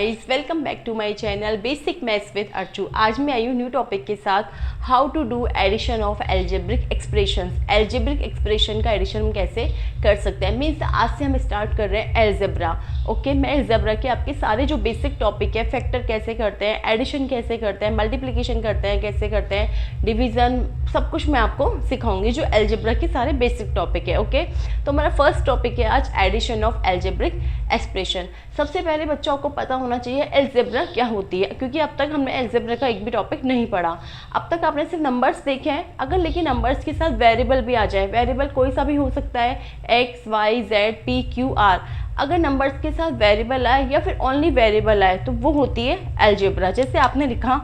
Guys, welcome back to my channel basic maths with Archu. आज मैं आई हूँ न्यू टॉपिक के साथ, how to do addition of algebraic expressions. Algebraic expression का एडिशन हम कैसे कर सकते हैं, मीन्स आज से हम स्टार्ट कर रहे हैं एल्जेब्रा। ओके, मैं एल्जेब्रा के आपके सारे जो बेसिक टॉपिक है, फैक्टर कैसे करते हैं, एडिशन कैसे करते हैं, मल्टीप्लिकेशन करते हैं कैसे करते हैं, डिवीजन, सब कुछ मैं आपको सिखाऊंगी जो एल्जेब्रा के सारे बेसिक टॉपिक है। ओके, तो हमारा फर्स्ट टॉपिक है आज एडिशन ऑफ एल्जेब्रिक एक्सप्रेशन। सबसे पहले बच्चों को पता होना चाहिए एल्जेब्रा क्या होती है, क्योंकि अब तक हमने एल्जेब्रा का एक भी टॉपिक नहीं पढ़ा। अब तक आपने सिर्फ नंबर्स देखे हैं, अगर लेकिन नंबर्स के साथ वेरिएबल भी आ जाए, वेरिएबल कोई सा भी हो सकता है, X Y Z P Q R, अगर नंबर्स के साथ वेरिएबल आए या फिर ओनली वेरिएबल आए तो वो होती है एल्जेब्रा। जैसे आपने लिखा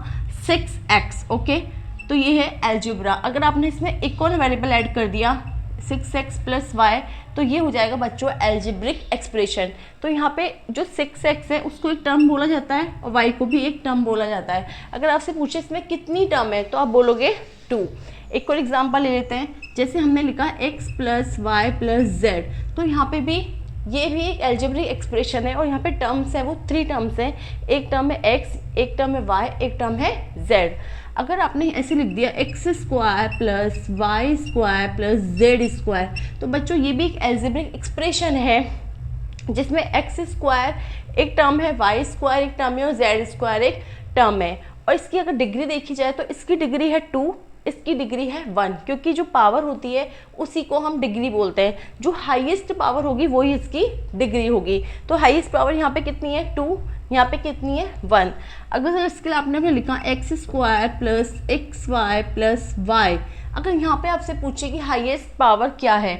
6x, ओके, तो ये है एल्जेब्रा। अगर आपने इसमें एक और वेरिएबल ऐड कर दिया 6x + y, तो ये हो जाएगा बच्चों एल्जेब्रिक एक्सप्रेशन। तो यहाँ पे जो 6x है उसको एक टर्म बोला जाता है और y को भी एक टर्म बोला जाता है। अगर आपसे पूछे इसमें कितनी टर्म है तो आप बोलोगे 2। एक और एग्जांपल ले लेते हैं, जैसे हमने लिखा x + y + z, तो यहाँ पे भी ये भी एक एल्जेब्रिक एक्सप्रेशन है और यहाँ पे टर्म्स है वो 3 टर्म्स हैं। एक टर्म है x, एक टर्म है y, एक टर्म है z। अगर आपने ऐसे लिख दिया x² + y² + z², तो बच्चों ये भी एक एल्जेब्रिक एक्सप्रेशन है जिसमें x² एक टर्म है, y² एक टर्म है और z² एक टर्म है। और इसकी अगर डिग्री देखी जाए तो इसकी डिग्री है 2, इसकी डिग्री है 1, क्योंकि जो पावर होती है उसी को हम डिग्री बोलते हैं। जो हाईएस्ट पावर होगी वही इसकी डिग्री होगी। तो हाईएस्ट पावर यहाँ पे कितनी है 2, यहाँ पे कितनी है 1। अगर इसके लिए आपने लिखा x² + xy + y, अगर यहाँ पे आपसे पूछे कि हाईएस्ट पावर क्या है,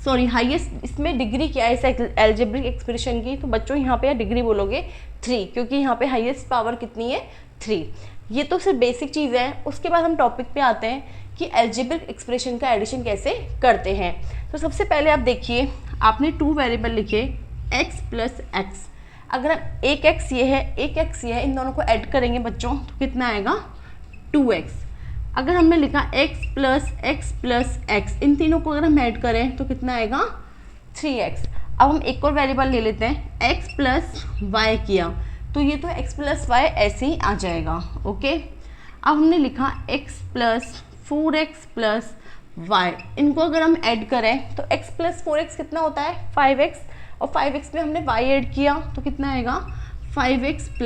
सॉरी हाईएस्ट इसमें डिग्री क्या है इस एल्जेब्रिक एक्सप्रेशन की, तो बच्चों यहाँ पे डिग्री बोलोगे 3, क्योंकि यहाँ पे हाईएस्ट पावर कितनी है 3। ये तो सिर्फ बेसिक चीज़ है। उसके बाद हम टॉपिक पे आते हैं कि एल्जेब्रिक एक्सप्रेशन का एडिशन कैसे करते हैं। तो सबसे पहले आप देखिए, आपने 2 वेरिएबल लिखे x + x। अगर हम एक x ये है, एक x ये है, इन दोनों को ऐड करेंगे बच्चों तो कितना आएगा 2x। अगर हमने लिखा x + x + x, इन तीनों को अगर हम ऐड करें तो कितना आएगा 3x। अब हम एक और वेरिएबल ले लेते हैं, x + y किया तो ये तो x + y ऐसे ही आ जाएगा। ओके, अब हमने लिखा x + 4x + y, इनको अगर हम ऐड करें तो x + 4x कितना होता है 5x, और 5x में हमने y ऐड किया तो कितना आएगा 5x +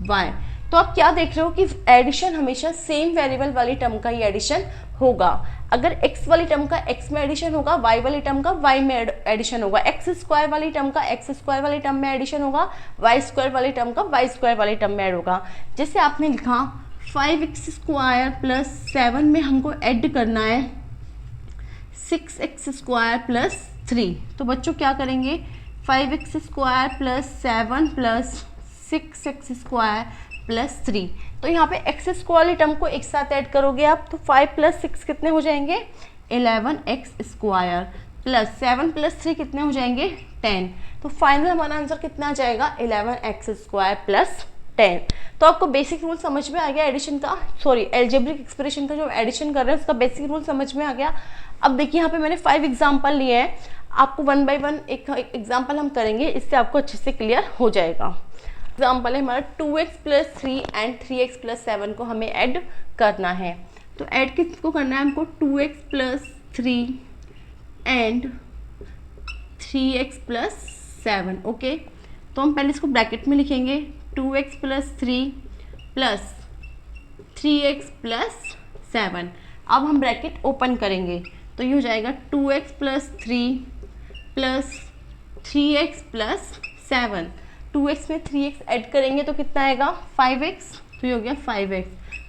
y। तो आप क्या देख रहे हो कि एडिशन हमेशा सेम वेरिएबल वाली टर्म का ही एडिशन होगा। अगर x वाली टर्म का x में एडिशन होगा, y वाली टर्म का y में एडिशन होगा, x² वाली टर्म का x² वाली टर्म में एडिशन होगा, y² वाली टर्म का y² वाली टर्म में ऐड होगा। जैसे आपने लिखा 5x² + 7 में हमको ऐड करना है 6x² + 3, तो बच्चों क्या करेंगे 5x² + 7 + 6x² + 3, तो यहाँ पे x² वाली टर्म को एक साथ ऐड करोगे आप तो 5 + 6 कितने हो जाएंगे 11x² + 7 + 3 कितने हो जाएंगे 10। तो फाइनल हमारा आंसर कितना आ जाएगा 11x² + 10। तो आपको बेसिक रूल समझ में आ गया एडिशन का, सॉरी एल्जेब्रिक एक्सप्रेशन का जो एडिशन कर रहे हैं उसका बेसिक रूल समझ में आ गया। अब देखिए यहाँ पे मैंने 5 एग्जाम्पल लिए हैं, आपको 1 बाय 1 एक एग्जाम्पल हम करेंगे, इससे आपको अच्छे से क्लियर हो जाएगा। एग्जाम्पल है हमारा 2x + 3 एंड 3x + 7 को हमें ऐड करना है। तो ऐड किसको करना है हमको 2x + 3 एंड 3x + 7। ओके, तो हम पहले इसको ब्रैकेट में लिखेंगे 2x + 3 + 3x + 7। अब हम ब्रैकेट ओपन करेंगे तो ये हो जाएगा 2x + 3 + 3x + 7। 2x में 3x ऐड करेंगे तो कितना आएगा 5x, तो ये हो गया 5x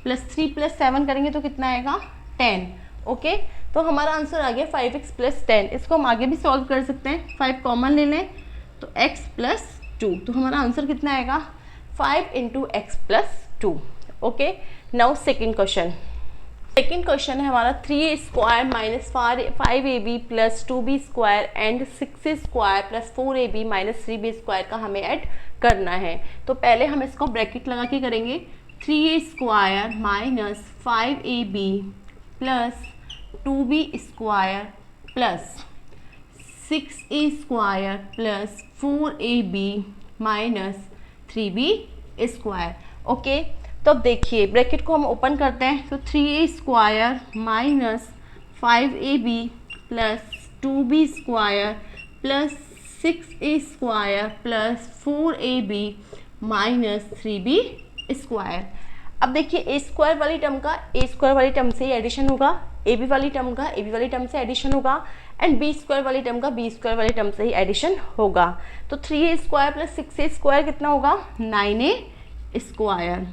+ 3 + 7 करेंगे तो कितना आएगा 10। ओके, तो हमारा आंसर आ गया 5x + 10। इसको हम आगे भी सॉल्व कर सकते हैं, 5 कॉमन ले लें तो x + 2, तो हमारा आंसर कितना आएगा 5 × x + 2। Okay, now second question. Second question है हमारा 3a² - 5ab + 2b² and 6a² + 4ab - 3b² का हमें ऐड करना है। तो पहले हम इसको ब्रैकेट लगा के करेंगे 3a² - 5ab + 2b² + 6a² + 4ab - 3b²। Okay, तो अब देखिए ब्रैकेट को हम ओपन करते हैं, तो 3a² minus 5ab plus 2b² plus 6a² plus 4ab minus 3b²। अब देखिए a² वाली टर्म का a² वाली टर्म से ही एडिशन होगा, ab वाली टर्म का ab वाली टर्म से एडिशन होगा, एंड b² वाली टर्म का b² वाली टर्म से ही एडिशन होगा। तो 3a² प्लस 6a² कितना होगा? 9a²।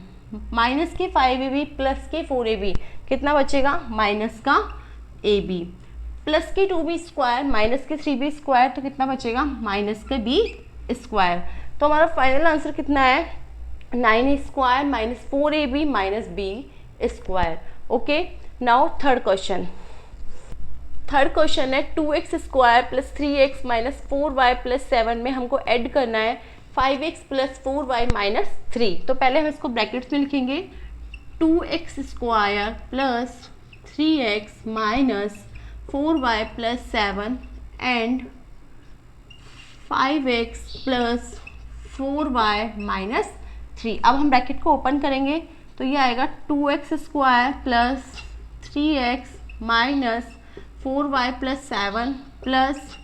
माइनस के 5ab प्लस के 4ab कितना बचेगा? माइनस का ab प्लस के 2b² माइनस के 3b² तो कितना बचेगा? माइनस का b²। तो हमारा फाइनल आंसर कितना है? 9a² minus 4ab minus b²। Okay, now third question. Third question है 2x² plus 3x minus 4y plus 7 में हमको ऐड करना है 5x प्लस 4y माइनस 3। तो पहले हम इसको ब्रैकेट्स में लिखेंगे, 2x² plus 3x minus 4y plus 7 and 5x plus 4y minus 3। अब हम ब्रैकेट को ओपन करेंगे तो ये आएगा 2x² plus 3x minus 4y plus 7 plus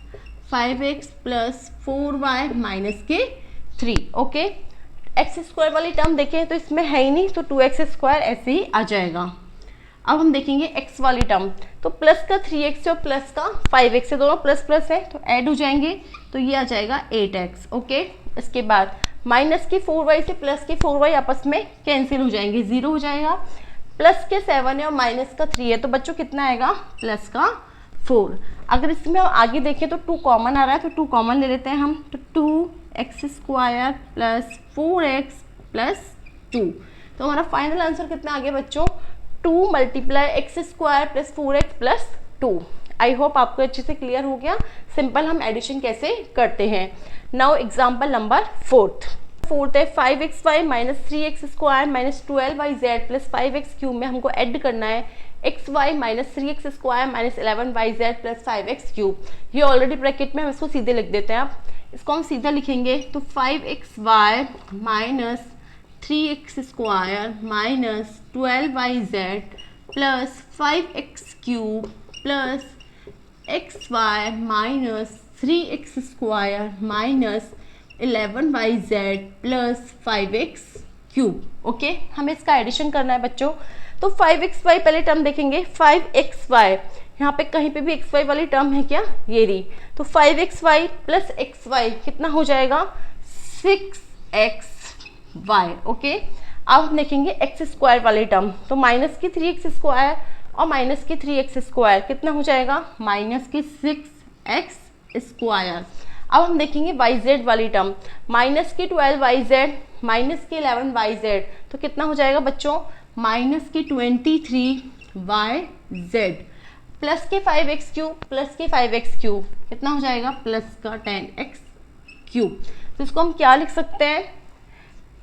5x plus 4y minus के 3। ओके, x² वाली टर्म देखें तो इसमें है ही नहीं, तो 2x² ऐसे ही आ जाएगा। अब हम देखेंगे x वाली टर्म, तो प्लस का 3x और प्लस का 5x से दोनों प्लस प्लस है तो ऐड हो जाएंगे, तो ये आ जाएगा 8x। ओके, इसके बाद माइनस के 4y से प्लस के 4y आपस में कैंसिल हो जाएंगे, 0 हो जाएगा। प्लस के 7 है और माइनस का 3 है, तो बच्चों कितना आएगा? प्लस का 4। अगर इसमें हम आगे देखें तो 2 कॉमन आ रहा है, तो 2 कॉमन ले लेते हैं हम, तो 2x² प्लस 4x प्लस 2। तो हमारा फाइनल आंसर कितना आ गया बच्चों? 2 multiply x² plus 4x plus 2। I hope आपको अच्छे से क्लियर हो गया सिंपल हम एडिशन कैसे करते हैं। नाउ एग्जाम्पल नंबर फोर्थ है 5xy minus 3x² minus 12yz plus 5x³ में हमको ऐड करना है xy minus 3x² minus 11yz plus 5x³। ये ऑलरेडी ब्रैकेट में हम इसको सीधे लिख देते हैं। अब इसको हम सीधा लिखेंगे तो 5xy minus 3x² minus 12yz plus 5x³ plus xy minus 3x² minus 11yz plus 5x³। Okay, हमें इसका एडिशन करना है बच्चों। तो 5xy पहले टर्म देखेंगे, 5xy यहाँ पे कहीं पे भी xy वाली टर्म है क्या? ये रही। तो 5xy प्लस xy कितना हो जाएगा? 6xy। ओके, अब हम देखेंगे x² वाली टर्म, तो माइनस की 3x² और माइनस की 3x² कितना हो जाएगा? माइनस की 6x²। अब हम देखेंगे yz वाली टर्म, माइनस की 12yz माइनस की 11yz तो कितना हो जाएगा बच्चों? माइनस की 23yz प्लस के 5x³ प्लस के 5x³ कितना हो जाएगा? प्लस का 10x³ तो इसको हम क्या लिख सकते हैं?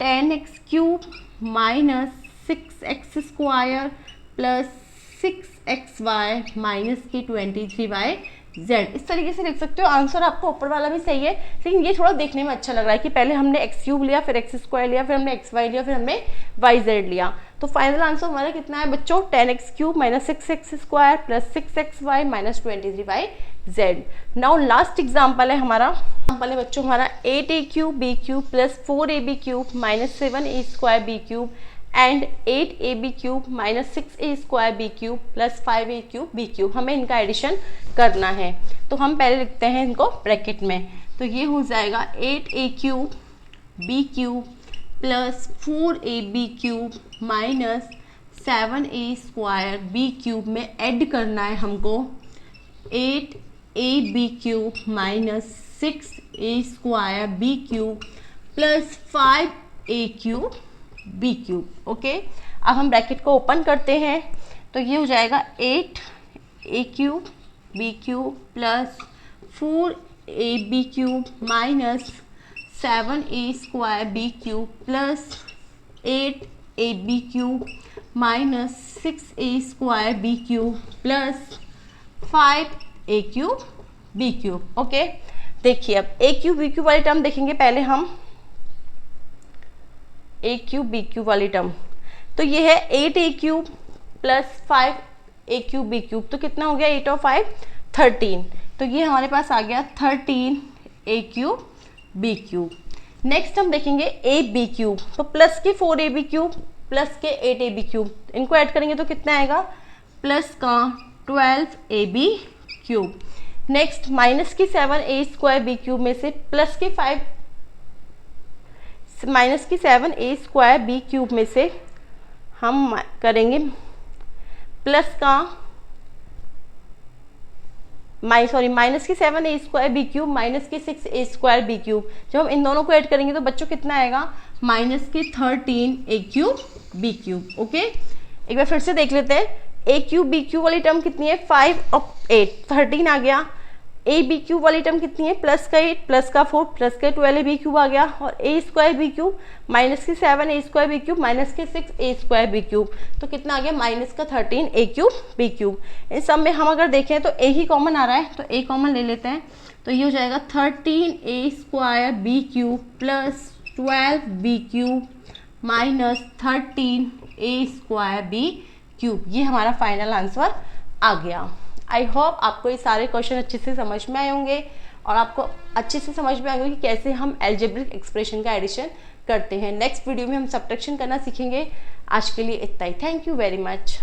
10x³ minus 6x² plus 6xy minus की 23yz। इस तरीके से लिख सकते हो। आंसर आपको ऊपर वाला भी सही है, लेकिन ये थोड़ा देखने में अच्छा लग रहा है कि पहले हमने x³ लिया, फिर x² लिया, फिर हमने xy लिया, फिर हमने yz लिया। तो फाइनल आंसर हमारा कितना है बच्चों? 10x³ minus 6x² plus 6xy minus 23yz। Now last example है हमारा, एग्जाम्पल है बच्चों हमारा 8a³ b³ plus 4ab³ minus 7a² b³ and 8ab³ minus 6a² b³ plus 5a³ b³। हमें इनका एडिशन करना है, तो हम पहले लिखते हैं इनको ब्रैकेट में। तो ये हो जाएगा 8a³ b³ plus 4ab³ minus 7a² b³ में ऐड करना है हमको 8ab³ minus 6a² b³ plus 5a³ b³। Okay, अब हम ब्रैकेट को ओपन करते हैं तो ये हो जाएगा 8a³ b³ plus 4ab³ minus 7a² b³ plus 8ab³ minus 6a² b³ plus 5a³ b³। Okay, देखिए अब a³ b³ वाली टर्म देखेंगे पहले हम, ए क्यूब बी क्यूब वाली टर्म, तो ये है 8 ए क्यूब प्लस 5 ए क्यूब बी क्यूब, तो कितना हो गया 8 और 5 13, तो ये हमारे पास आ गया 13 a cube b cube. Next हम देखेंगे ए बी क्यूब, तो प्लस के 4 ए बी क्यूब प्लस के 8 ए बी क्यूब, इनको ऐड करेंगे तो कितना आएगा प्लस का 12 a b cube. Next minus की 7 ए स्क्वायर बी क्यूब में से प्लस के 5 माइनस की 7 ए स्क्वायर बी क्यूब में से हम करेंगे प्लस का माइनस की 7 ए स्क्वायर बी क्यूब माइनस की 6 ए स्क्वायर बी क्यूब, जब हम इन दोनों को ऐड करेंगे तो बच्चों कितना आएगा माइनस की 13 a cube b cube. Okay, एक बार फिर से देख लेते हैं, ए क्यूब बी क्यूब वाली टर्म कितनी है 5 और 8 13 आ गया, ए बी क्यूब वाली टर्म कितनी है प्लस का 8 प्लस का 4 प्लस का 12 ए बी क्यूब आ गया, और ए स्क्वायर बी क्यूब माइनस की 7 ए स्क्वायर बी क्यूब माइनस के 6 ए स्क्वायर बी क्यूब, तो कितना आ गया माइनस का 13 ए क्यूब बी क्यूब। इन सब में हम अगर देखें तो ए ही कॉमन आ रहा है, तो ए कॉमन ले लेते हैं, तो ये हो जाएगा 13 A square B cube plus 12 B cube minus 13 A square B cube, ये हमारा फाइनल आंसर आ गया। आई होप आपको ये सारे क्वेश्चन अच्छे से समझ में आए होंगे और आपको अच्छे से समझ में आएंगे कि कैसे हम अलजेब्रिक एक्सप्रेशन का एडिशन करते हैं। नेक्स्ट वीडियो में हम सब्ट्रैक्शन करना सीखेंगे। आज के लिए इतना ही, थैंक यू वेरी मच।